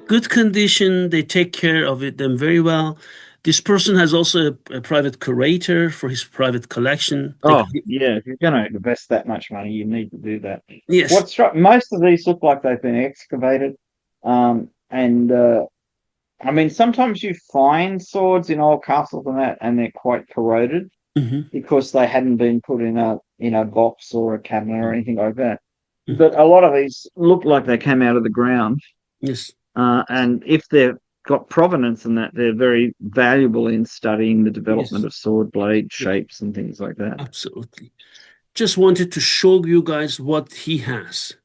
Good condition. They take care of them very well. This person has also a private curator for his private collection. Oh, yeah. If you're going to invest that much money, you need to do that. Yes, What struck most of these look like they've been excavated. And I mean, sometimes you find swords in old castles and that, and they're quite corroded hmm because they hadn't been put in a box or a cabinet or anything like that. hmm But a lot of these look like they came out of the ground. yes, And if they've got provenance in that, they're very valuable in studying the development yes, of sword blade yeah, shapes and things like that. absolutely. Just wanted to show you guys what he has.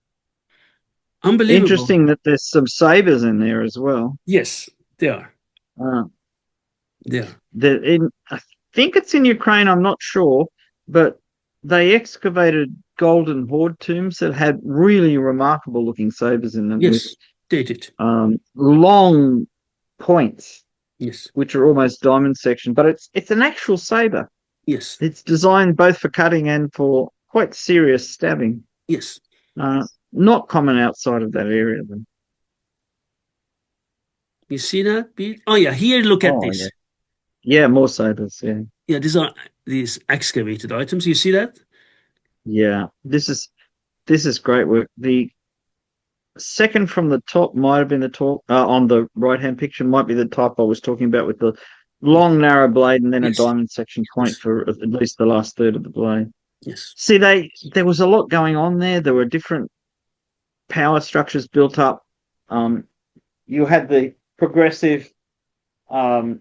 Unbelievable. Interesting that there's some sabers in there as well. Yes, they are. Uh, They are. I think it's in Ukraine, I'm not sure, but they excavated golden horde tombs that had really remarkable looking sabers in them with Yes, they did. long points, Yes, which are almost diamond section, but it's an actual saber. yes, It's designed both for cutting and for quite serious stabbing. yes. Uh, Not common outside of that area. Then. You see that, Pete? Oh yeah, here look at Oh yeah, this. yeah, more sabers. Yeah, Yeah, these are these excavated items. You see that? yeah. This is great work. The second from the top might have been the top on the right hand picture might be the type I was talking about with the long narrow blade and then a Yes, diamond section point yes, for at least the last third of the blade. yes, See, there was a lot going on there. There were different power structures built up. Um, you had the progressive um,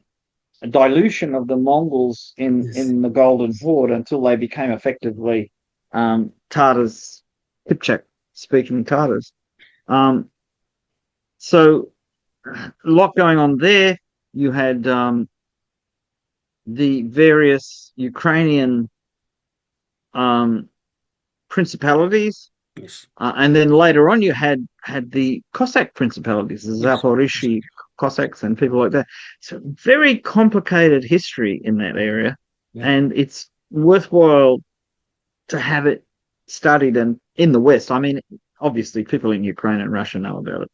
dilution of the Mongols yes, in the Golden Horde until they became effectively Tatars, Kipchak speaking Tatars. Um, so a lot going on there. You had the various Ukrainian um, principalities. yes, And then later on, you had the Cossack principalities, the yes, Zaporishi Cossacks and people like that. So very complicated history in that area, yeah. and it's worthwhile to have it studied and in the West. I mean, obviously, people in Ukraine and Russia know about it,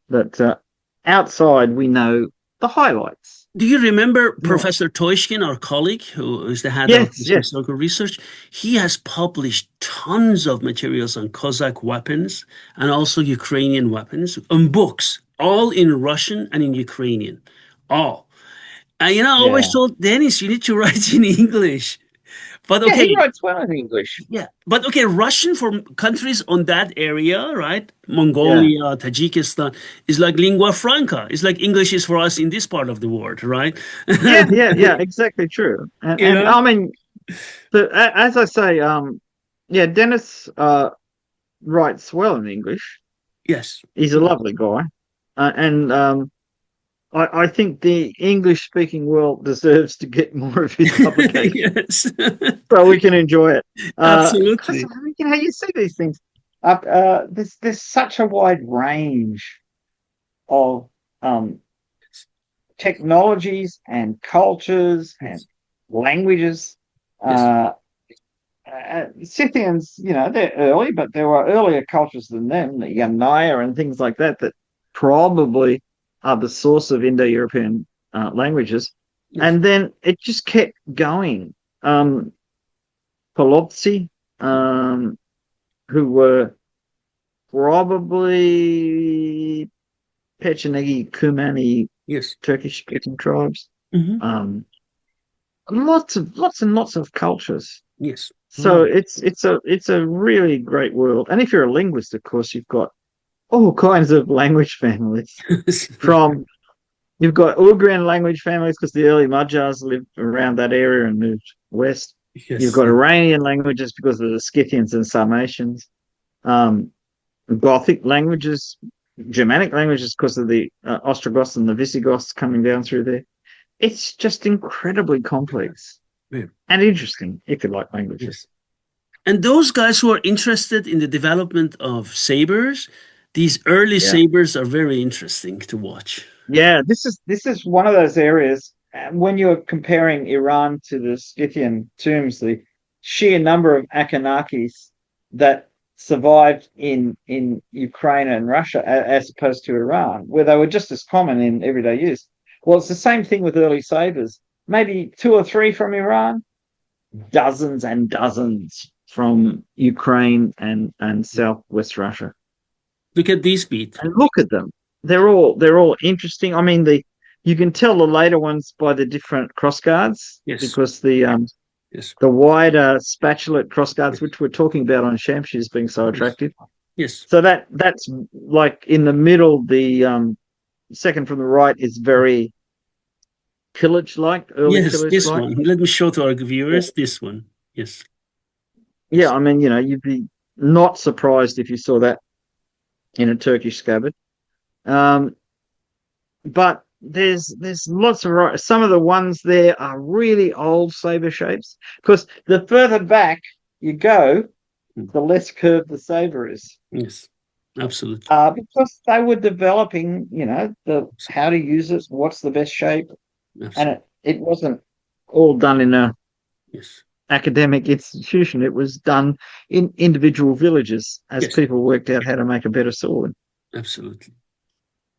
but outside we know the highlights. Do you remember Yeah. Professor Toishkin, our colleague, who is the head of Yes, this yes, historical research? He has published tons of materials on Cossack weapons and also Ukrainian weapons on books, all in Russian and in Ukrainian. All. And I always yeah, told Dennis, you need to write in English. But yeah. He okay, writes well in English. yeah, but okay, Russian for countries on that area, right? Yeah, Mongolia, Tajikistan is like lingua franca. It's like English is for us in this part of the world, right? yeah, yeah, yeah. Exactly true. You And know? I mean, as I say, yeah, Dennis writes well in English. Yes. He's a lovely guy, and I think the English speaking world deserves to get more of his publications Yes. so we can enjoy it. Because Absolutely. I mean, you see these things. There's such a wide range of um, technologies and cultures and Yes. languages. Yes. Uh, Scythians, they're early, but there were earlier cultures than them, the Yamnaya and things like that, that probably are the source of Indo-European languages. Yes. And then it just kept going. Polobzi, who were probably Pechenegi, Kumani, Yes. Turkish-speaking tribes. hmm Um, lots and lots of cultures. Yes. So Wow. it's a really great world. And if you're a linguist, of course, you've got all kinds of language families. From You've got Ugrian language families because the early Magyars lived around that area and moved west. You've Yes. got Iranian languages because of the Scythians and Sarmatians. Um, Gothic languages, Germanic languages because of the Ostrogoths and the Visigoths coming down through there. It's just incredibly complex Yeah. and interesting if you like languages. Yes. And those guys who are interested in the development of sabers, these early Yeah. sabers are very interesting to watch. Yeah, this is one of those areas when you're comparing Iran to the Scythian tombs, the sheer number of Akanakis that survived in Ukraine and Russia as opposed to Iran, where they were just as common in everyday use. Well, it's the same thing with early sabers. Maybe two or three from Iran, dozens and dozens from Ukraine and Southwest Russia. Look at these beat. And look at them. They're all interesting. I mean, you can tell the later ones by the different crossguards, Yes. because the Yes. wider spatulate crossguards, which we're talking about on Shamshis being so attractive. Yes. So that's like in the middle. The second from the right is very pillage-like, early Yes, this pillage-like. one. Let me show to our viewers this one. Yes. Yeah, I mean, you'd be not surprised if you saw that in a Turkish scabbard. But there's lots of, some of the ones there are really old saber shapes, because the further back you go, the less curved the saber is. Yes, absolutely. Because they were developing, the how to use it, what's the best shape, Absolutely. and it wasn't all done in a Yes. academic institution. It was done in individual villages as Yes. people worked out how to make a better sword. Absolutely.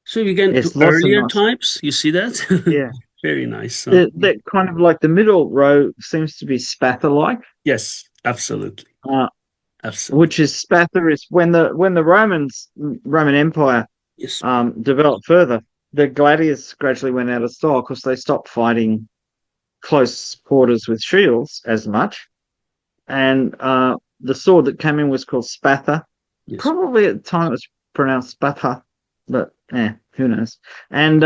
So we get Yes, to lots of earlier nice. types. You see that? Yeah. Very nice. That kind of like the middle row seems to be spatha-like. Yes, absolutely. Absolutely. Which is spatha is when the Roman Empire Yes. developed further, the gladiators gradually went out of style because they stopped fighting close quarters with shields as much, and the sword that came in was called spatha. Yes. Probably at the time it was pronounced spatha, but who knows? And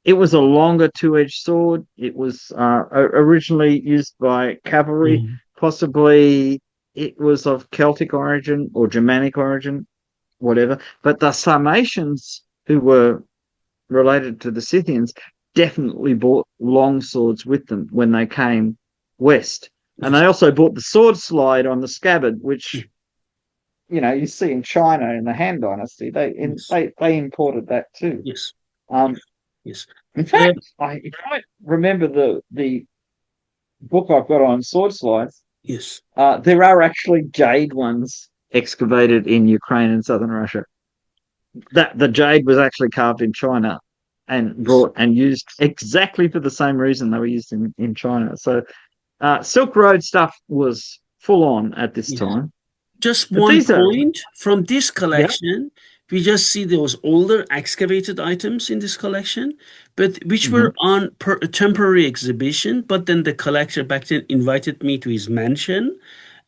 it was a longer two-edged sword. It was originally used by cavalry. Mhm. Possibly it was of Celtic origin or Germanic origin, whatever. But the Sarmatians, who were related to the Scythians, definitely brought long swords with them when they came west. And they also brought the sword slide on the scabbard, which you see in China in the Han Dynasty. They imported that too. Yes. Yes. In fact, if I remember the book I've got on sword slides, Yes. there are actually jade ones excavated in Ukraine and southern Russia. That the jade was actually carved in China and brought and used exactly for the same reason they were used in China. So Silk Road stuff was full on at this time. Just But one these are point from this collection, we just see those older excavated items in this collection, but which were on a temporary exhibition. But then the collector back then invited me to his mansion,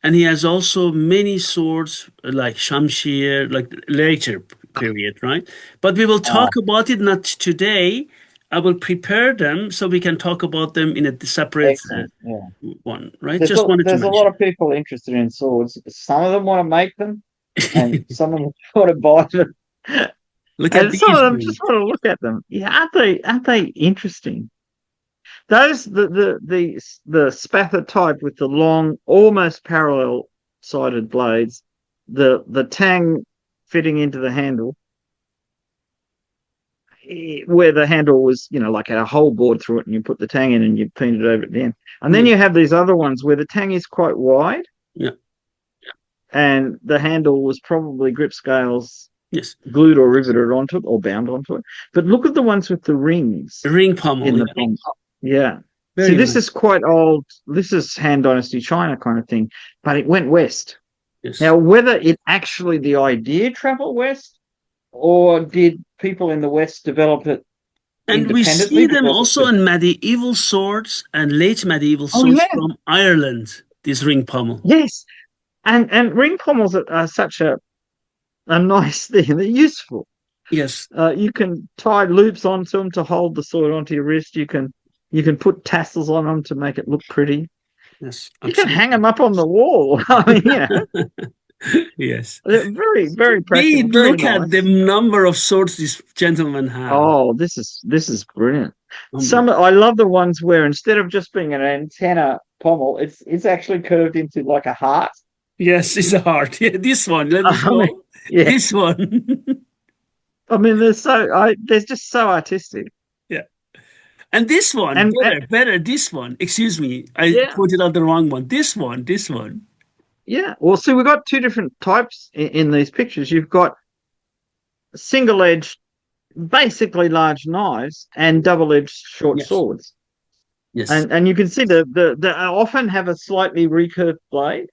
and he has also many swords like Shamshir, like later period, right? But we will talk about it not today. I will prepare them so we can talk about them in a separate excellent. Yeah. one, right? There's Just wanted to there's a lot mention. of people interested in swords. Some of them want to make them, and some of them want to buy them, Look at and some of these them just want to look at them. Yeah, aren't they interesting? Those the spatha type with the long, almost parallel sided blades, the tang fitting into the handle, where the handle was, like had a hole bored through it, and you put the tang in and you paint it over at the end. And then you have these other ones where the tang is quite wide. Yeah. And the handle was probably grip scales Yes. glued or riveted onto it or bound onto it. But look at the ones with the rings Ring pommel. in the pommel. Yeah. Very See, this nice. is quite old. This is Han Dynasty China kind of thing, but it went west. Yes. Now, whether it actually the idea traveled west, or did people in the West develop it And we independently? see them also in medieval swords and late medieval swords from Ireland, this ring pommel. Yes. And ring pommels are such a nice thing. They're useful. Yes. You can tie loops onto them to hold the sword onto your wrist. You can put tassels on them to make it look pretty. Yes. You can hang them up on the wall. I mean, Yes. they're very, very practical. Very Look nice. at the number of swords this gentleman has. Oh, this is brilliant. I love the ones where instead of just being an antenna pommel, it's actually curved into like a heart. Yes, it's a heart. Yeah, this one. Let me show. Yeah. This one. I mean, they're just so artistic. Yeah. And this one, better. This one. Excuse me, I pointed out the wrong one. This one. Yeah. Well, see, we've got two different types in these pictures. You've got single-edged, basically large knives, and double-edged short Yes, swords. yes. And you can see they often have a slightly recurved blade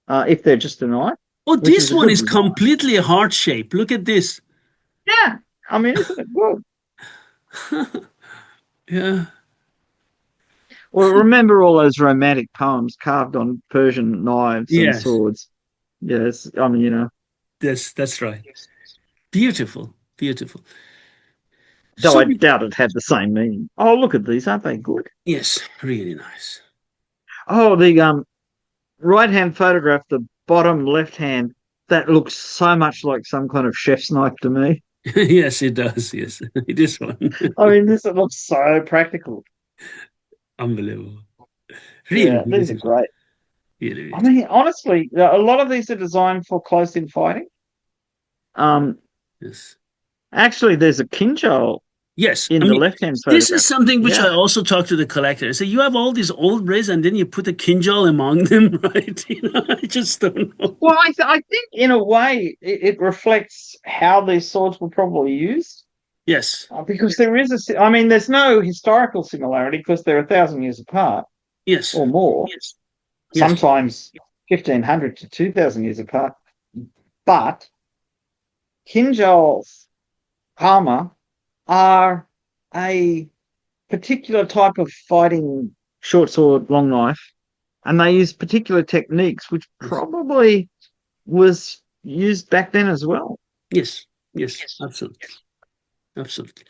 if they're just a knife, Oh, which this is a one good is design. completely heart shape. Look at this. Yeah. I mean, isn't it good? Yeah. Well, remember all those romantic poems carved on Persian knives and Yes, swords. Yes. I mean, that's right. Beautiful, beautiful. though So I we, doubt it had the same meaning. Oh, look at these. Aren't they good? yes, really nice. Oh, the right hand photograph, the bottom left hand, that looks so much like some kind of chef's knife to me. Yes, it does. Yes, it is one. I mean, this it looks so practical. Unbelievable. Really Yeah, these are beautiful. great. Really I beautiful. mean, honestly, a lot of these are designed for close in fighting. Um, Yes. actually, there's a Kinjal Yes, I in the mean, left hand this photograph. is something which Yeah. I also talk to the collector. So you have all these old braids, and then you put a kinjal among them, right? I just don't know. Well, I think in a way it reflects how these swords were probably used. Yes, Because there is I mean, there's no historical similarity because they're 1,000 years apart yes, or more. yes, Sometimes 1,500 to 2,000 years apart. But Kinjal's armor are a particular type of fighting short sword, long knife, and they use particular techniques, which yes, probably was used back then as well. yes, yes, absolutely, absolutely.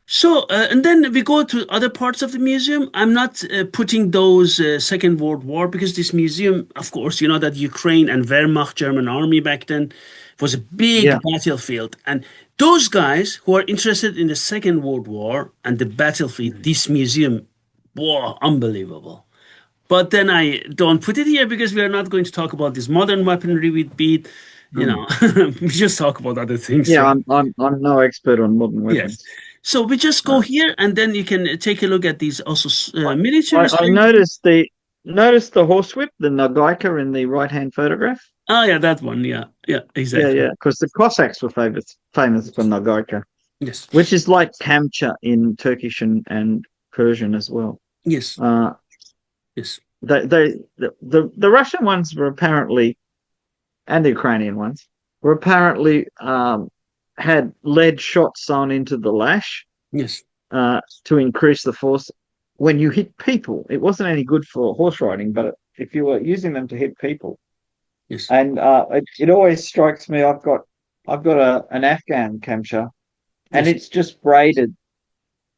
So, and then we go to other parts of the museum. I'm not putting those Second World War because this museum, of course, you know that Ukraine and Wehrmacht, German army back then, was a big Yeah. battlefield. And those guys who are interested in the Second World War and the battlefield, this museum, wow, unbelievable. But then I don't put it here because we are not going to talk about this modern weaponry with beat. You Mm. know, we just talk about other things, Yeah, right? I'm no expert on modern Yes. weapons. So we just go Uh, here and then you can take a look at these also I, military I strength. noticed the horsewhip, the Nagaika in the right hand photograph. Oh yeah, that one. Yeah, yeah, Yeah, exactly. yeah, because the Cossacks were famous for Nagaika, Yes, which is like Kamcha in Turkish and Persian as well. yes, Uh, yes, the Russian ones were apparently, and the Ukrainian ones were apparently had lead shots sewn into the lash yes, to increase the force when you hit people. It wasn't any good for horse riding, but if you were using them to hit people, yes. and it always strikes me. I've got an Afghan Kamcha, and Yes, it's just braided.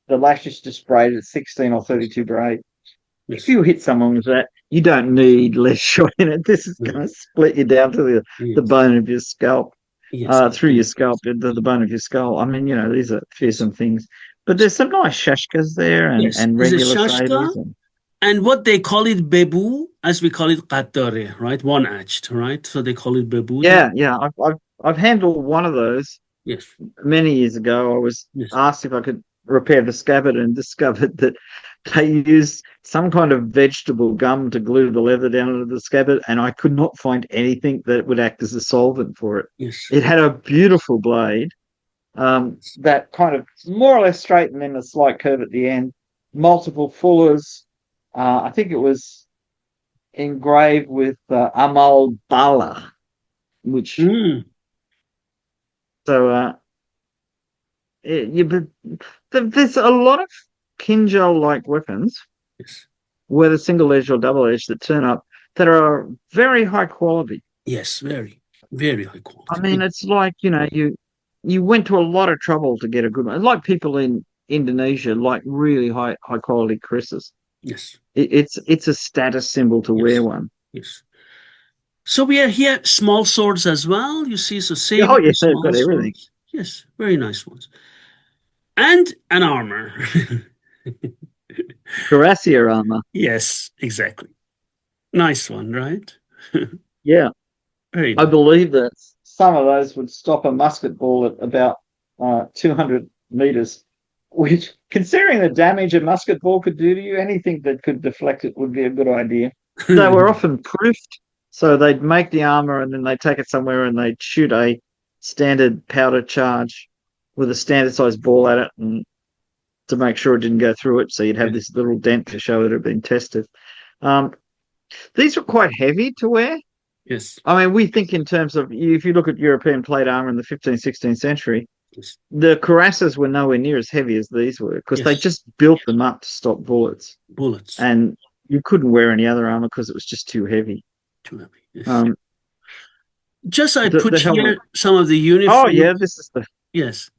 The lash is just braided, 16 or 32 braid. If yes, you hit someone with that, you don't need less shot in it. This is yes, going to split you down to the yes, bone of your scalp, yes, through your absolutely. scalp, the bone of your skull. I mean, these are fearsome things. But there's some nice shashkas there Yes, and it's a regular sabers. shashka, and what they call it bebu, as we call it qattare, right? One-edged, right? So they call it bebu there. Yeah, yeah. I've handled one of those Yes, many years ago. I was yes, asked if I could repair the scabbard and discovered that they use some kind of vegetable gum to glue the leather down into the scabbard, and I could not find anything that would act as a solvent for it. yes, It had a beautiful blade, that kind of more or less straight and then a slight curve at the end, multiple fullers. I think it was engraved with Amal Bala, which mm, so but there's a lot of Kinjal like weapons, yes, whether single edged or double edged, that turn up that are very high quality. yes, very, very high I quality. mean, it's like you went to a lot of trouble to get a good one. Like people in Indonesia like really high quality krises. Yes, It's a status symbol to wear yes, one. yes. So we are here small swords as well. You see, so Oh saber yeah, they've small got everything. swords. Yes, very nice ones. And an armor. Cuirassier armor. Yes, exactly. Nice one, right? Yeah, Very I nice. believe that some of those would stop a musket ball at about 200 meters. Which, considering the damage a musket ball could do to you, anything that could deflect it would be a good idea. They were often proofed So they'd make the armor and then they'd take it somewhere and they'd shoot a standard powder charge with a standard sized ball at it and to make sure it didn't go through it. So you'd have Yeah. this little dent to show that it had been tested. Um, these were quite heavy to wear. Yes. I mean, we think in terms of, if you look at European plate armor in the 15th, 16th century, Yes. the cuirasses were nowhere near as heavy as these were because they Yes. just built them up to stop bullets. Bullets. And you couldn't wear any other armor because it was just too heavy. Too heavy. Yes. Um, Just I put the helmet. here some of the Oh, uniform. yeah, this is the. Yes.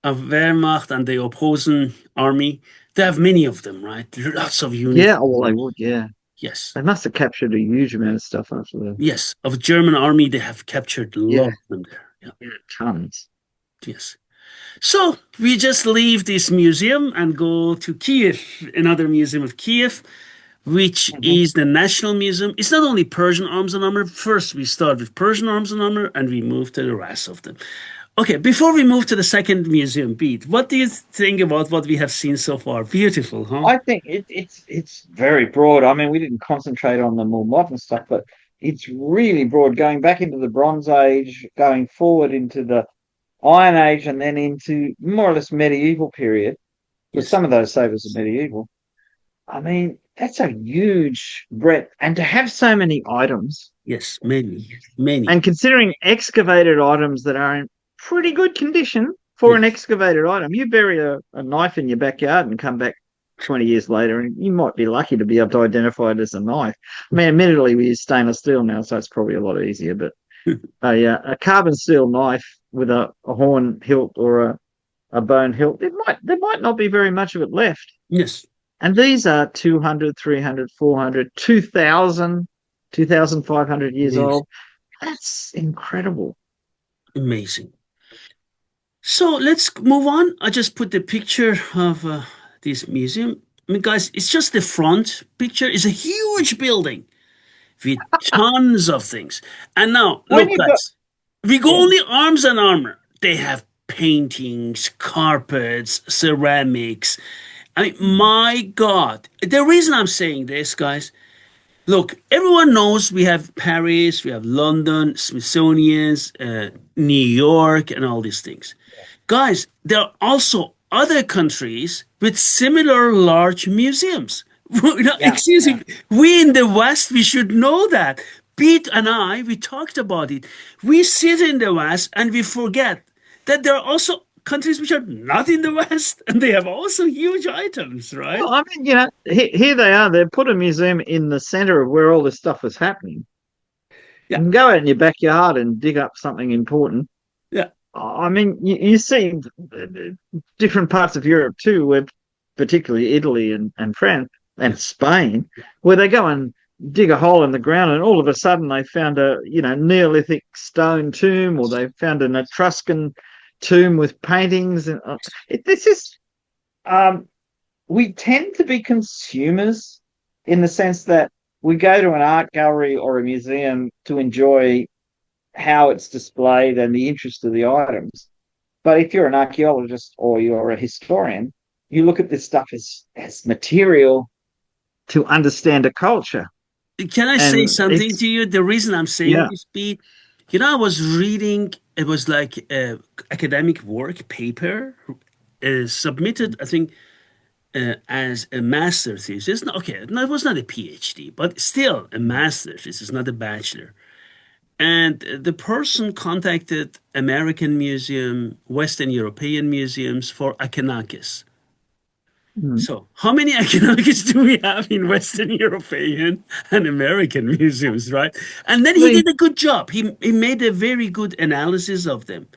Of Wehrmacht and the opposing army. They have many of them, right? Lots of Yeah, uniforms. well, they would, yeah. Yes. They must have captured a huge amount of stuff after that. Yes. Of German army, they have captured Yeah, lots of them there. Yeah. yeah, tons. Yes. So we just leave this museum and go to Kyiv, another museum of Kyiv, which Mhm. is the National Museum. It's not only Persian arms and armor. First, we start with Persian arms and armor, and we move to the rest of them. Okay, before we move to the second museum, Bede, what do you think about what we have seen so far? Beautiful, huh? I think it's very broad. I mean, we didn't concentrate on the more modern stuff, but it's really broad, going back into the Bronze Age, going forward into the Iron Age, and then into more or less medieval period. Because Yes, some of those sabers are medieval. I mean, that's a huge breadth, and to have so many items, yes, many, many. and considering excavated items that are in pretty good condition for an Yes, excavated item, you bury a knife in your backyard and come back 20 years later, and you might be lucky to be able to identify it as a knife. I mean, admittedly, we use stainless steel now, so it's probably a lot easier, but a carbon steel knife with a horn hilt or a bone hilt, there might not be very much of it left. yes, And these are 200, 300, 400, 2,000, 2,500 years yes, old. That's incredible. amazing. So let's move on. I just put the picture of this museum. I mean, guys, it's just the front picture. It's a huge building with tons of things. And now, When look, you got, guys, we go yeah, only arms and armor. They have paintings, carpets, ceramics. I mean, my God. The reason I'm saying this, guys, look, everyone knows we have Paris, we have London, Smithsonian's, New York, and all these things. Guys, there are also other countries with similar large museums. yeah, Excuse yeah. me, we in the West, we should know that. Pete and I, we talked about it. We sit in the West and we forget that there are also countries which are not in the West and they have also huge items, right? Well, I mean, here they are. They've put a museum in the center of where all this stuff is happening. You Yeah, can go out in your backyard and dig up something important. yeah, I mean, you see different parts of Europe too, where particularly Italy and France and Spain, where they go and dig a hole in the ground, and all of a sudden they found a Neolithic stone tomb, or they found an Etruscan tomb with paintings. And this is we tend to be consumers in the sense that we go to an art gallery or a museum to enjoy how it's displayed and the interest of the items. But if you're an archaeologist or you're a historian, you look at this stuff as material to understand a culture. can I say And something it's, to you? The reason I'm saying yeah. this, Pete, I was reading, it was like a academic work paper submitted, I think, as a master thesis. No, okay, no, it was not a PhD, but still a master thesis, not a bachelor. And the person contacted American Museum, Western European museums for Akinakis. Mm. So, how many Akinakis do we have in Western European and American museums, right? And then he We, did a good job. He made a very good analysis of them.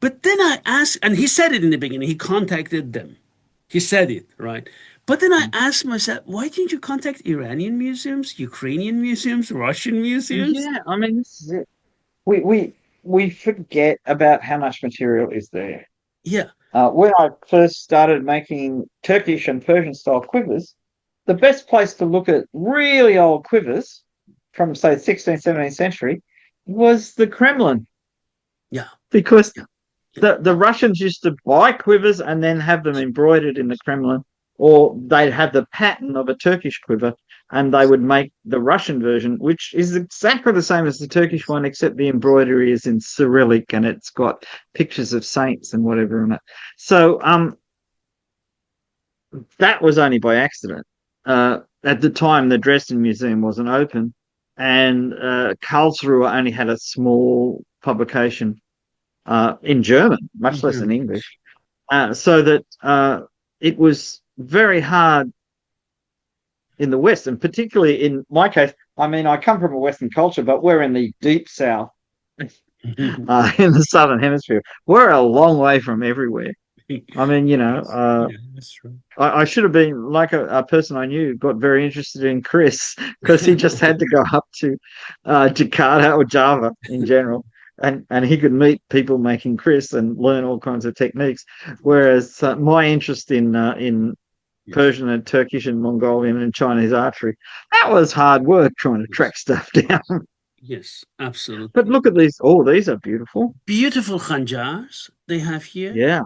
But then I asked, and he said it in the beginning, he contacted them. He said it, right? But then I asked myself, why didn't you contact Iranian museums, Ukrainian museums, Russian museums? yeah, I mean, this is it. We forget about how much material is there. Yeah, When I first started making Turkish and Persian style quivers, the best place to look at really old quivers from, say, 16th, 17th century was the Kremlin, yeah, because yeah, yeah. the Russians used to buy quivers and then have them embroidered in the Kremlin. or they'd have the pattern of a Turkish quiver, and they would make the Russian version, which is exactly the same as the Turkish one, except the embroidery is in Cyrillic and it's got pictures of saints and whatever on it. So that was only by accident. At the time, the Dresden Museum wasn't open, and Karlsruhe only had a small publication in German, much less in English, so that it was very hard in the West, and particularly in my case. I mean, I come from a Western culture, but we're in the deep South, in the Southern Hemisphere. We're a long way from everywhere. I mean, Yeah, that's true. I should have been like a person I knew got very interested in Chris because he just had to go up to Jakarta or Java in general, and he could meet people making Chris and learn all kinds of techniques. Whereas my interest in Yes. Persian and Turkish and Mongolian and Chinese archery, that was hard work trying to track stuff down. Yes, But absolutely. look at these. Oh, these are beautiful. Beautiful khanjars they have here. Yeah,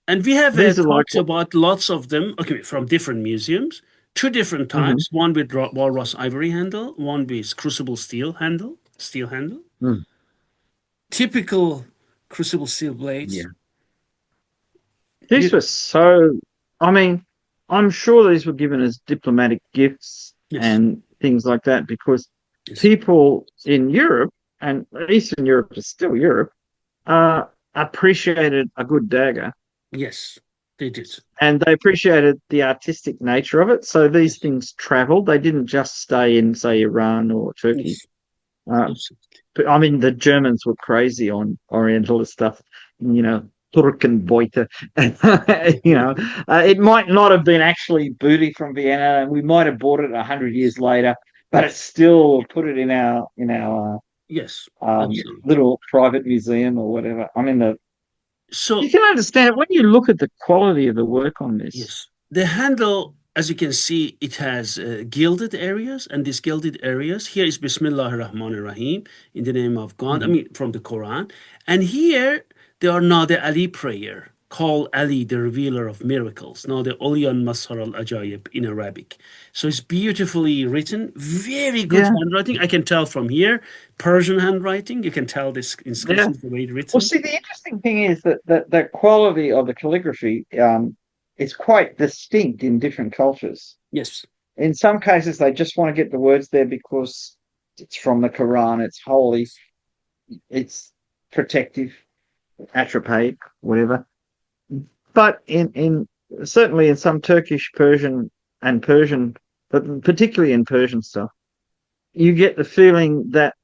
And we have these are like talked what. about lots of them, okay, from different museums, two different Mhm. types, one with walrus ivory handle, one with crucible steel handle. Mm, Typical crucible steel blades. yeah. These were so, I mean, I'm sure these were given as diplomatic gifts Yes, and things like that because yes, people in Europe, and Eastern Europe is still Europe, appreciated a good dagger, yes, they did. and they appreciated the artistic nature of it. So these Yes, things traveled. They didn't just stay in, say, Iran or Turkey. yes, Uh, absolutely. but I mean, the Germans were crazy on Orientalist stuff, Turkenbeute. It might not have been actually booty from Vienna, and we might have bought it 100 years later, but Yes, it's still put it in our yes, absolutely. little private museum or whatever. I mean, you So, can understand when you look at the quality of the work on this. yes, the handle, as you can see, it has gilded areas, and these gilded areas here is Bismillah ar-Rahman ar-Rahim, in the name of God, I Mhm. mean, from the Quran. And here they are now the Ali prayer, call Ali the revealer of miracles, now the Olyan Masar al Ajayib in Arabic. So it's beautifully written, very good Yeah, handwriting. I can tell from here, Persian handwriting, you can tell this yeah. inscription is the way it's Well, written. see, the interesting thing is that the quality of the calligraphy is quite distinct in different cultures. Yes, In some cases, they just want to get the words there because it's from the Quran, it's holy, it's protective, atropaic, whatever. But in certainly in some Turkish, Persian, but particularly in Persian stuff, you get the feeling that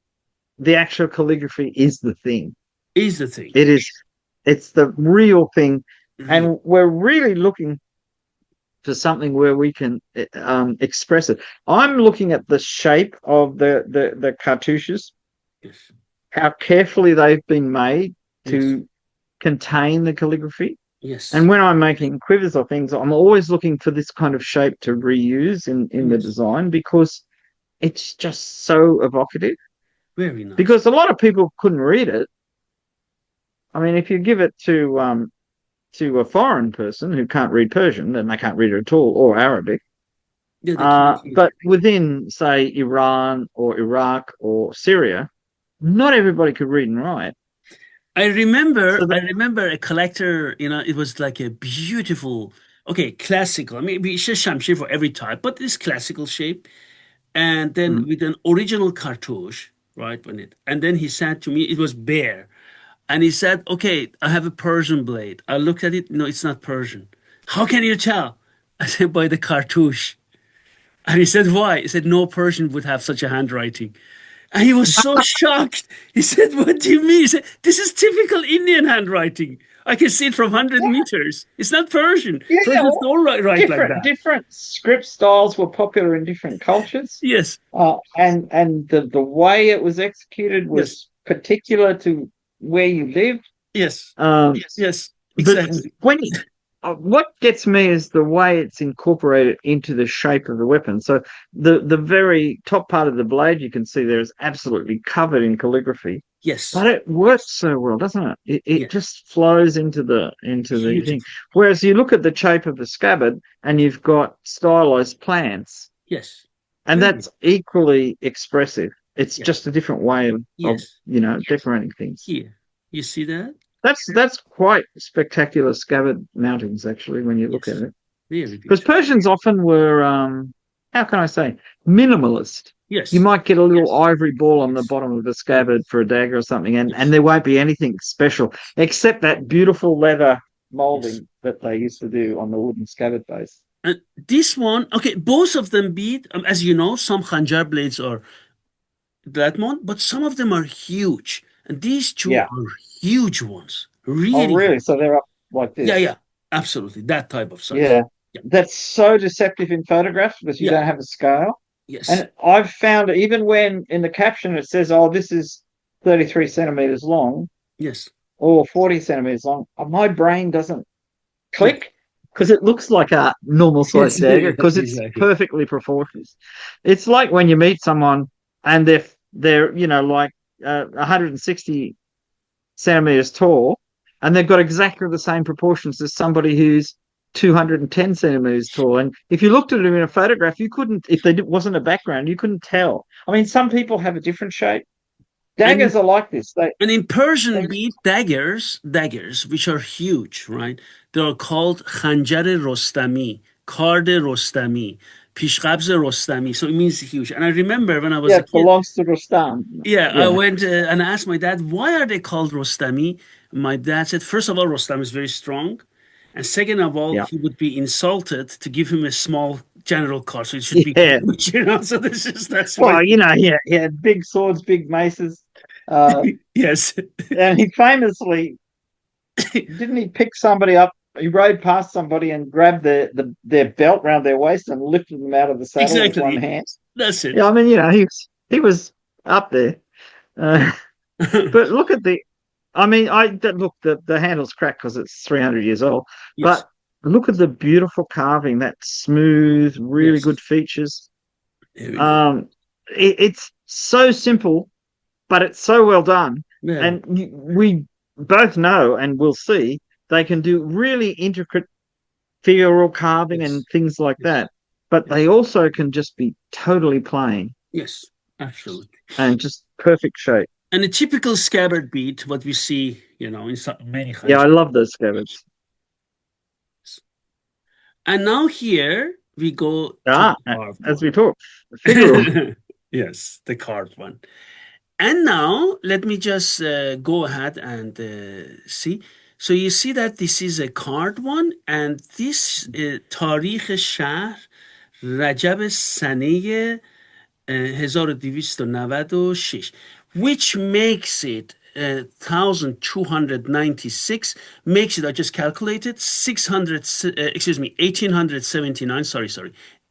the actual calligraphy is the thing. is the thing. It is, it's the real thing, Real. and we're really looking for something where we can express it. I'm looking at the shape of the cartouches, Yes, how carefully they've been made yes, to contain the calligraphy. yes, And when I'm making quivers or things, I'm always looking for this kind of shape to reuse in the yes. design because it's just so evocative. Very nice. Because a lot of people couldn't read it. I mean, if you give it to a foreign person who can't read Persian, then they can't read it at all, or Arabic. Yeah, they can't read But it. within, say, Iran or Iraq or Syria, not everybody could read and write. So I that, remember a collector, it was like a beautiful, okay, classical. I mean, it's just shamshir for every type, but this classical shape. And then mm, with an original cartouche, right, and then he said to me, it was bare. And he said, okay, I have a Persian blade. I looked at it. No, it's not Persian. How can you tell? I said, by the cartouche. And he said, why? He said, no Persian would have such a handwriting. And he was so shocked. He said, what do you mean? He said, this is typical Indian handwriting. I can see it from 100 yeah, meters. It's not Persian. yeah, Persians well, don't write like that. different script styles were popular in different cultures, Yes, and the way it was executed yes, was particular to where you lived. yes, Um, yes, but exactly. when what gets me is the way it's incorporated into the shape of the weapon. So the very top part of the blade you can see there is absolutely covered in calligraphy, Yes. but it works so well, doesn't it? It Yeah. just flows into the thing. Beautiful. Whereas you look at the shape of the scabbard and you've got stylized plants, Yes. and Very. that's equally expressive. It's Yes. just a different way of Yes. decorating things. Here. You see that? That's quite spectacular scabbard mountings, actually, when you look at Yes. it. Very Because beautiful. Persians often were, how can I say, minimalist. You Yes. might get a little ivory ball on the Yes. bottom of the Yes. scabbard for a dagger or something, and Yes. there won't be anything special except that beautiful leather Yes. molding that they used to do on the wooden scabbard base. And this one, okay, both of them beat, as you know, some Khanjar blades are that one, but some of them are huge. And these two Yeah. are huge ones. Oh, Really really? huge. So they're up like Yeah, this? yeah, absolutely. That type of size. Yeah. Yeah, That's so deceptive in photographs because you yeah, don't have a scale. yes, And I've found even when in the caption it says, oh, this is 33 centimeters long yes, or 40 centimeters long, my brain doesn't yes, click because it looks like a normal size yes, dagger because it's exactly. perfectly proportioned. It's like when you meet someone and they're like 160 centimeters tall and they've got exactly the same proportions as somebody who's 210 centimeters tall. And if you looked at them in a photograph, you couldn't, if there wasn't a background, you couldn't tell. I mean, some people have a different shape. And Daggers are like this. and in Persian They beat daggers, which are huge, right? They are called Khanjar Rostami, Kard Rostami, Pishqabz Rostami. So it means huge. And I remember when I was Yeah, a it kid, belongs to Rustam. yeah, I Yeah. went and asked my dad, why are they called Rostami? My dad said, first of all, Rostam is very strong. And second of all, Yeah. he would be insulted to give him a small general card. So it should be Yeah. huge, you know? So that's why. Well, he had big swords, big maces. Uh, Yes. and he famously didn't he pick somebody up? He rode past somebody and grabbed their belt around their waist and lifted them out of the saddle with one Exactly. hand. That's Yeah, it. I mean, he was up there. Uh, but look at the, I mean, look, the handle's cracked because it's 300 years old. Yes. But look at the beautiful carving, that smooth, really Yes. good features. Very good. It's so simple, but it's so well done. Yeah. And we both know and will see they can do really intricate figural carving and Yes. things like Yes. that. But they Yes. also can just be totally plain Yes. Absolutely. and just perfect shape. And a typical scabbard bead, what we see, in many Yeah, I countries. love those scabbards. And now here we go to Ah, the carved as one. we talk, figural. Yes, the carved one. And now let me just go ahead and see. So you see that this is a card one, and this تاریخ شهر رجب سنه 1296, which makes it 1296, makes it, I just calculated, 600, 1879, sorry,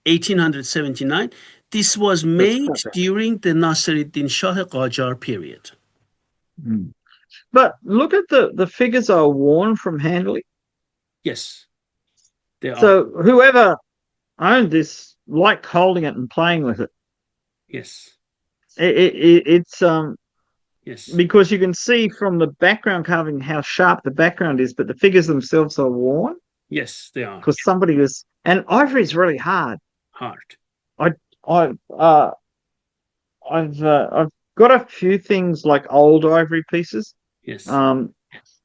1879. This was That's made quite right. during the Nasiruddin Shah Qajar period. Mm. But look at the figures are worn from handling. Yes, they are. So whoever owned this liked holding it and playing with it. Yes, It's yes, because you can see from the background carving how sharp the background is, but the figures themselves are worn yes, they are. because somebody was. And ivory is really hard. Hard. I I I've got a few things like old ivory pieces Yes, um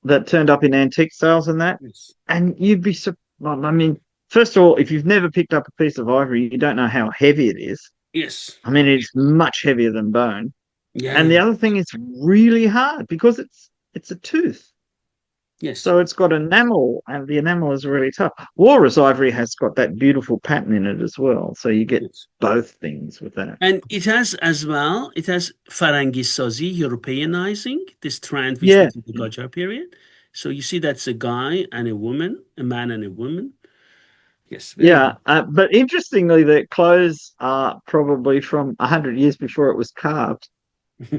that turned up in antique sales and that, yes, and you'd be surprised. I mean, first of all, if you've never picked up a piece of ivory, you don't know how heavy it is. yes. I mean, it's much heavier than bone. Yeah, And yeah, the other thing, it's really hard because it's a tooth. yes, So it's got enamel, and the enamel is really tough. Walrus ivory has got that beautiful pattern in it as well. So you get yes. both things with that. And it has as well, it has Farangisazi, Europeanizing, this trend which Yeah. was in the Qajar period. So you see that's a guy and a woman, a man and a woman. Yes, very Yeah. good. But interestingly, the clothes are probably from 100 years before it was carved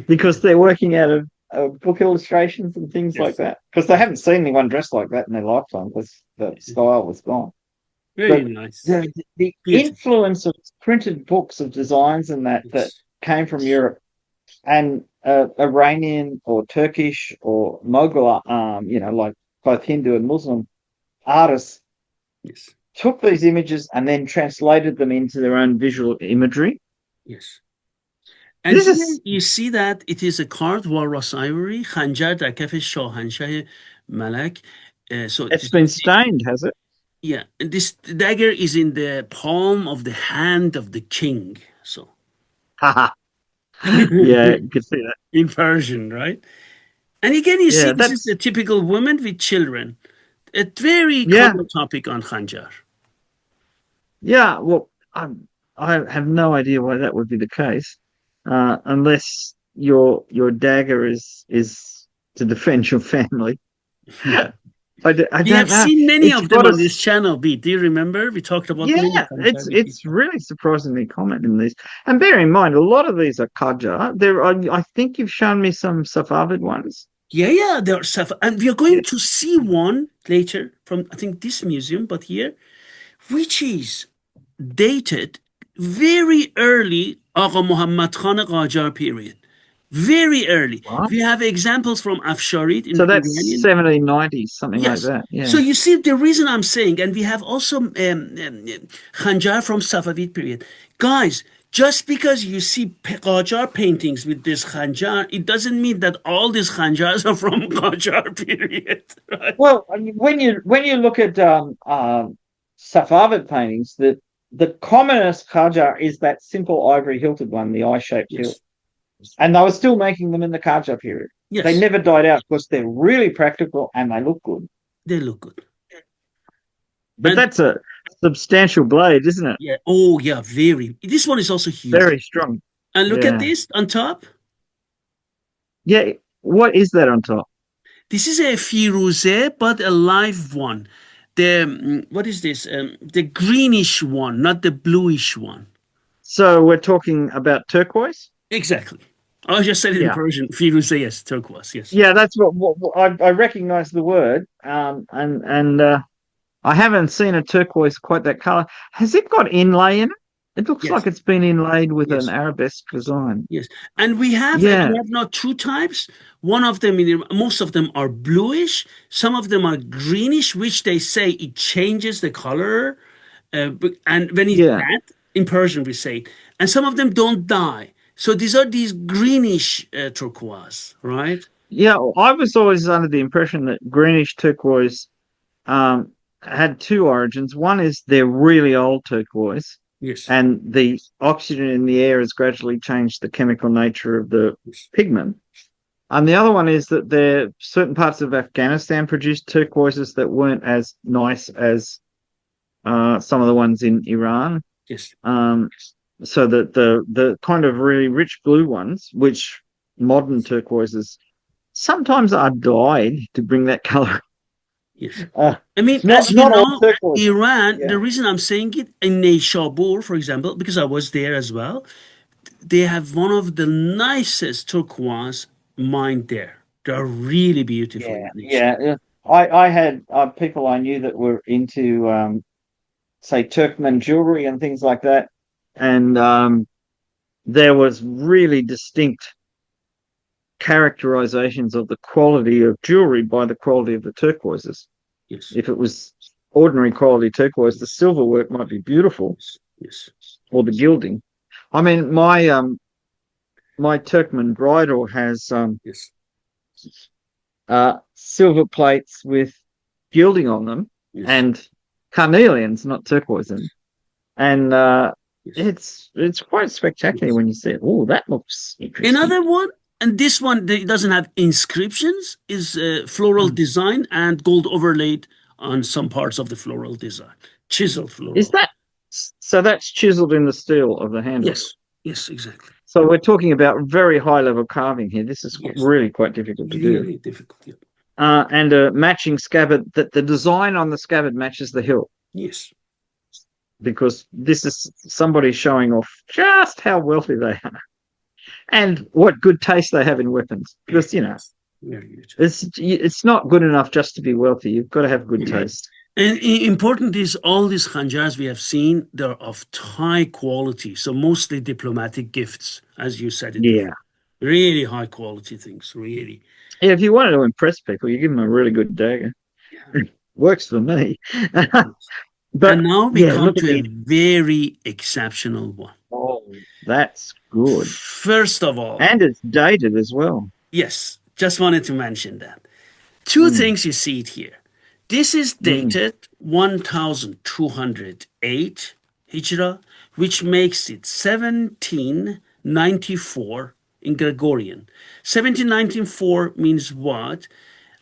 because they're working out of book illustrations and things like Yes, that. Because they haven't seen anyone dressed like that in their lifetime because the style was gone. Very But nice. the Beautiful. influence of printed books of designs and that Yes. came from Europe and Iranian or Turkish or Mughal, like both Hindu and Muslim artists Yes. took these images and then translated them into their own visual imagery. Yes. And This here is you see that it is a carved walrus ivory, خنجر در کف شاهنشاه ملک. So it's been stained, has it? yeah, this dagger is in the palm of the hand of the king. So Yeah, you can see that. in Persian, right? And again, you see Yeah, this is a that's typical woman with children. A very yeah, common topic on Khanjar. yeah. Well, I have no idea why that would be the case, unless your dagger is to defend your family. I We have don't know. seen many It's of them got on a this channel, Beat. Do you remember? We talked about many Yeah, Khanjar with it's people. really surprisingly common in these. And bear in mind, a lot of these are Kaja. I think you've shown me some Safavid ones. Yeah, yeah, there are stuff. And we are going Yeah. to see one later from, I think, this museum, but here, which is dated very early Agha Muhammad Khan Qajar period. Very early. Wow. We have examples from Afsharid in So that's Iranian. 1790s, something like Yes. that. So Yeah. you see the reason I'm saying, and we have also Khanjar from Safavid period. Guys, just because you see Qajar paintings with this Khanjar, it doesn't mean that all these Khanjars are from Qajar period, right? Well, I mean, when you look at Safavid paintings, the commonest Qajar is that simple ivory hilted one, the eye-shaped hilt. Yes. And they were still making them in the Qajar period. They Yes, never died out because they're really practical and they look good. they look good. But And that's a substantial blade, isn't it? yeah, oh yeah, very. This one is also huge. Very strong. And look at Yeah. this on top. Yeah. What is that on top? This is a Firuze, but a live one. The what is this? The greenish one, not the bluish one. So we're talking about turquoise? Exactly. I just said it in Yeah. Persian. Firuze, yes, turquoise, yes. Yeah, that's what I recognize the word. And I haven't seen a turquoise quite that color. Has it got inlay in it? It looks like Yes, it's been inlaid with an yes, arabesque design. yes. And we have Yeah. now two types. One of them, most of them are bluish. Some of them are greenish, which they say it changes the color. And when it's Yeah. that, in Persian we say, and some of them don't die. So these are these greenish turquoise, right? Yeah. I was always under the impression that greenish turquoise um had two origins. One is they're really old turquoise, Yes, and the oxygen in the air has gradually changed the chemical nature of the yes, pigment. And the other one is that there certain parts of Afghanistan produced turquoises that weren't as nice as some of the ones in Iran. yes. Um, so that the kind of really rich blue ones, which modern turquoises sometimes are dyed to bring that color. Yes. Uh, I mean, as not you not all know, turquoise. Iran, Yeah, the reason I'm saying it in Neyshabur, for example, because I was there as well, they have one of the nicest turquoise mine there. They're really beautiful in yeah. Neyshabur. I had people I knew that were into say Turkmen jewelry and things like that, and there was really distinct characterizations of the quality of jewelry by the quality of the turquoises. Yes, If it was ordinary quality turquoise, the silver work might be beautiful, yes, yes, or the gilding. I mean, my Turkmen bridal has yes, silver plates with gilding on them yes, and carnelians, not turquoise, and yes, it's quite spectacular yes. when you see it. Oh, that looks interesting. Another one, and this one it doesn't have inscriptions, is floral design and gold overlaid on some parts of the floral design. Chiseled Is floral. that so? That's chiseled in the steel of the handle. Yes, yes, exactly. So we're talking about very high level carving here. This is Yes, really quite difficult to do. really difficult. Yeah. And a matching scabbard, that the design on the scabbard matches the hilt, Yes, because this is somebody showing off just how wealthy they are and what good taste they have in weapons. Because yes, very beautiful. it's not good enough just to be wealthy. You've got to have good taste. And important is all these khanjars we have seen, they're of high quality. So mostly diplomatic gifts, as you said it before. Yeah. Really high quality things, really. Yeah, if you wanted to impress people, you give them a really good dagger. Yeah. Works for me. And But now we yeah, come look at to a the. very exceptional one. Oh, that's good. First of all, And it's dated as well. yes, just wanted to mention that. Two Mm, things you see it here. This is mm, dated 1208 Hijrah, which makes it 1794 in Gregorian. 1794 means what?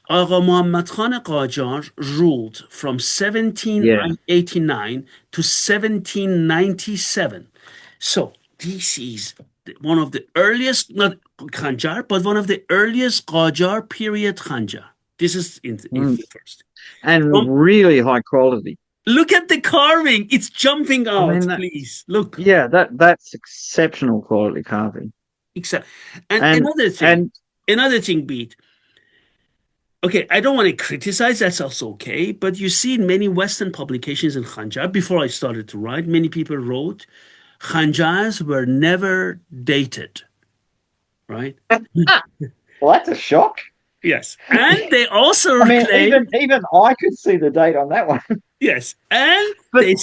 Agha Muhammad Khan Qajar ruled from yeah. 1789 to 1797. So this is one of the earliest, not Khanjar, but one of the earliest Qajar period Khanjar. This is in Mm. the first. And From, really high quality. look at the carving. It's jumping I out, mean that please. Look. yeah, that's exceptional quality carving. Exactly. And And and another thing, Beat. Okay, I don't want to criticize, that's also okay, but you see in many Western publications in Khanjar, before I started to write, many people wrote Khanjars were never dated, right? well, that's a shock. Yes. And they also I mean, claim, even I could see the date on that one. yes, and But they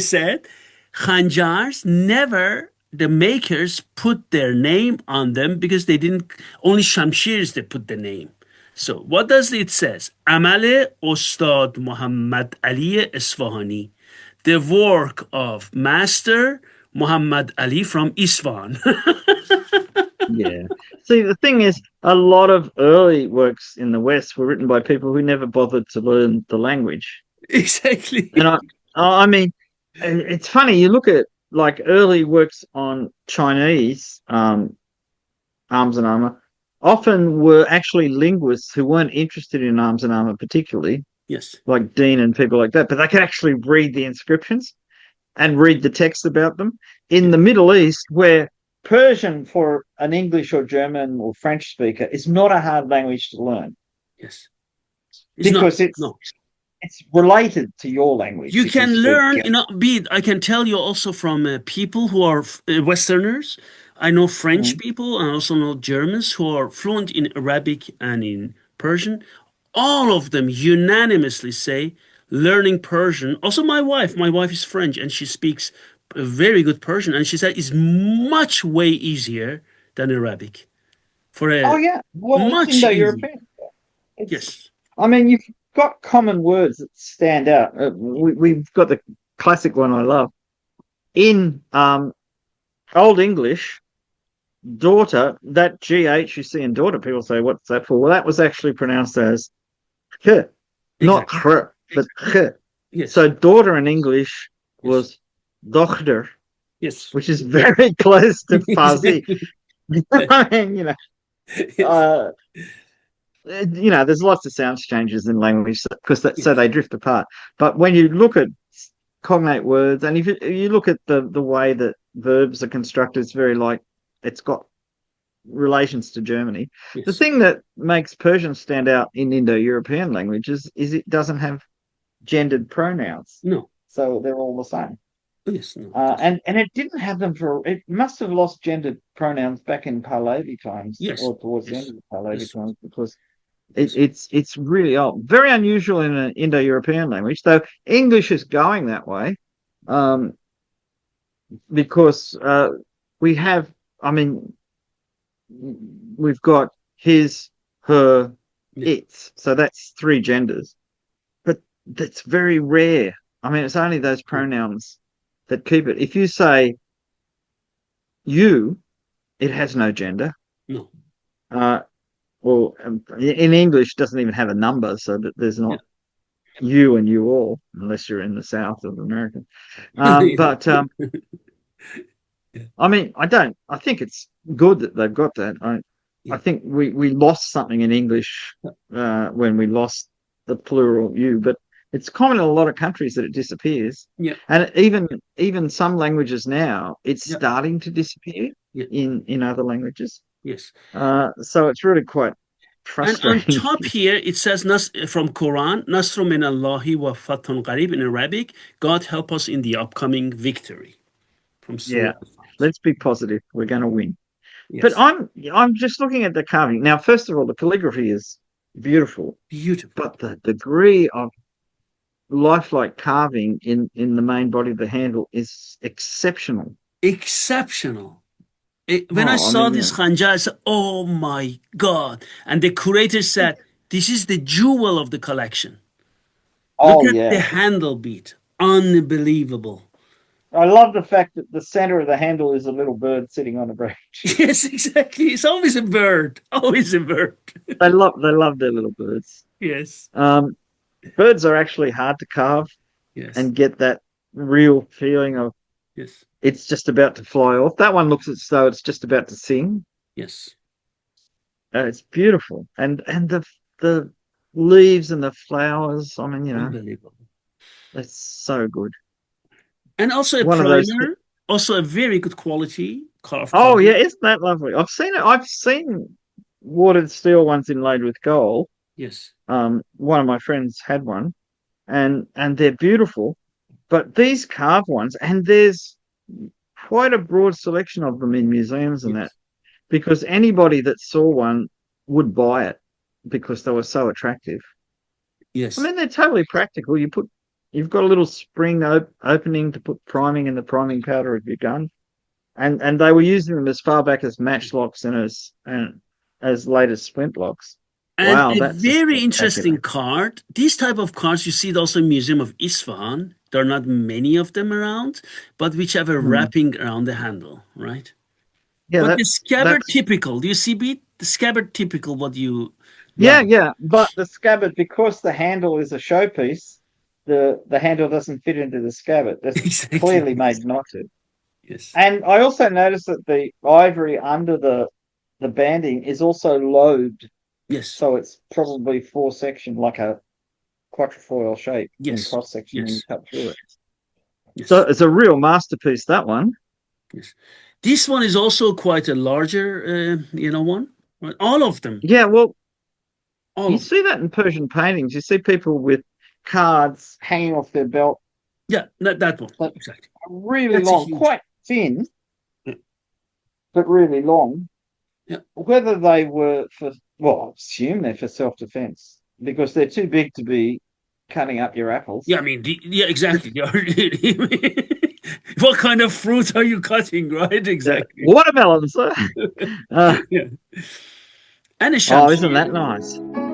said Khanjars never the makers put their name on them because they didn't only Shamshirs they put the name. So what does it says? Amale Ustad Muhammad Ali Isfahani, the work of Master Muhammad Ali from Isfahan. yeah. See, the thing is, a lot of early works in the West were written by people who never bothered to learn the language. And Exactly. I mean, it's funny. You look at like early works on Chinese arms and armor, often were actually linguists who weren't interested in arms and armor particularly, Yes. like Dean and people like that, but they could actually read the inscriptions and read the text about them. In the Middle East, where Persian for an English or German or French speaker is not a hard language to learn Yes. It's not. because it's No. it's related to your language You if you can speak. learn, I can tell you also from people who are Westerners. I know French Mm, people and also know Germans who are fluent in Arabic and in Persian. All of them unanimously say learning Persian. Also, my wife is French and she speaks a very good Persian, and she said it's much way easier than Arabic. For oh a yeah, well it's much easier. Indo-European. It's, Yes. I mean, you've got common words that stand out. We've got the classic one I love in Old English. Daughter, that GH you see in daughter, people say, what's that for? Well, that was actually pronounced as k, not Exactly. kr, but k. Yes. So daughter in English Yes. was dochter, Yes. which is very close to Farsi. Exactly. I mean, Yes. uh, there's lots of sound changes in language because so Yes. they drift apart. But when you look at cognate words, and if you look at the way that verbs are constructed, it's very like it's got relations to Germany. The Yes. thing that makes Persian stand out in Indo-European languages is it doesn't have gendered pronouns, No. so they're all the same. Yes. No. It doesn't. And it didn't have them for it must have lost gendered pronouns back in Pahlavi times Yes. or towards the end Yes. of the Pahlavi Yes. times because Yes. it's really old, very unusual in an Indo-European language. Though English is going that way, um, because we have. I mean, we've got his, her, Yeah. its. So that's three genders, but that's very rare. I mean, it's only those Yeah. pronouns that keep it. If you say you, it has no gender. No. Uh, well, in English, it doesn't even have a number, so that there's Yeah. not you and you all, unless you're in the south of America. Yeah. But I mean, I think it's good that they've got that. I Yeah. think we lost something in English when we lost the plural you, but it's common in a lot of countries that it disappears. Yeah. And even some languages now, it's Yeah. starting to disappear Yeah. in other languages. Yes. So it's really quite And on frustrating. top here, it says from Quran, Nasru min Allahi wa Fathun Qarib in Arabic, God help us in the upcoming victory from Surah Yeah, Al-Fat. let's be positive. We're going to win. But Yes. I'm just looking at the carving now. First of all, the calligraphy is beautiful, Beautiful. but the degree of lifelike carving in the main body of the handle is exceptional. Exceptional. When I Oh, I saw mean, this khanjar, I said, oh my God. And the curator said, this is the jewel of the collection. Look oh at the yeah. handle beat. Unbelievable. I love the fact that the center of the handle is a little bird sitting on a branch. Yes, exactly. It's always a bird. Always a bird. They love their little birds. Yes. Um, Birds are actually hard to carve Yes. and get that real feeling of Yes. it's just about to fly off. That one looks as though it's just about to sing. Yes. It's beautiful, and the leaves and the flowers. I mean, Unbelievable. it's so good. And also a One of those. primer, also a very good quality of Oh carbon. yeah, isn't that lovely? I've seen it. I've seen watered steel ones inlaid with gold. Yes. One of my friends had one, and they're beautiful. But these carved ones, and there's quite a broad selection of them in museums and that, Yes. because anybody that saw one would buy it because they were so attractive. I Yes. mean, they're totally practical. You've got a little spring opening to put priming in the priming powder of your gun, and they were using them as far back as matchlocks and as late as splint-locks. And Wow, a that's a very interesting spectacular. card. These type of cards you see it also in Museum of Isfahan. There are not many of them around, but which have a Hmm. wrapping around the handle, right? Yeah, But the scabbard that's typical. Do you see Beat? The scabbard typical what you yeah, love. yeah. But the scabbard, because the handle is a showpiece, the handle doesn't fit into the scabbard. That's Exactly. clearly made not to. Yes. And I also noticed that the ivory under the banding is also lobed, Yes. so it's probably four section like a quatrefoil shape in Yes. cross section when you Yes. cut through it. So Yes. it's a real masterpiece, that one. Yes. This one is also quite a larger, one. Right? All of them. Yeah, well, All you of them. see that in Persian paintings. You see people with cards hanging off their belt, Yeah, that one. but Exactly. really That's a long, huge. quite thin, Yeah. but really long. Yeah. Whether they were for, well, I assume they're for self-defense because they're too big to be cutting up your apples. Yeah, I mean, yeah, exactly. What kind of fruit are you cutting, right? Exactly. Watermelons. Uh, Yeah. And a oh, isn't shamshir. that nice?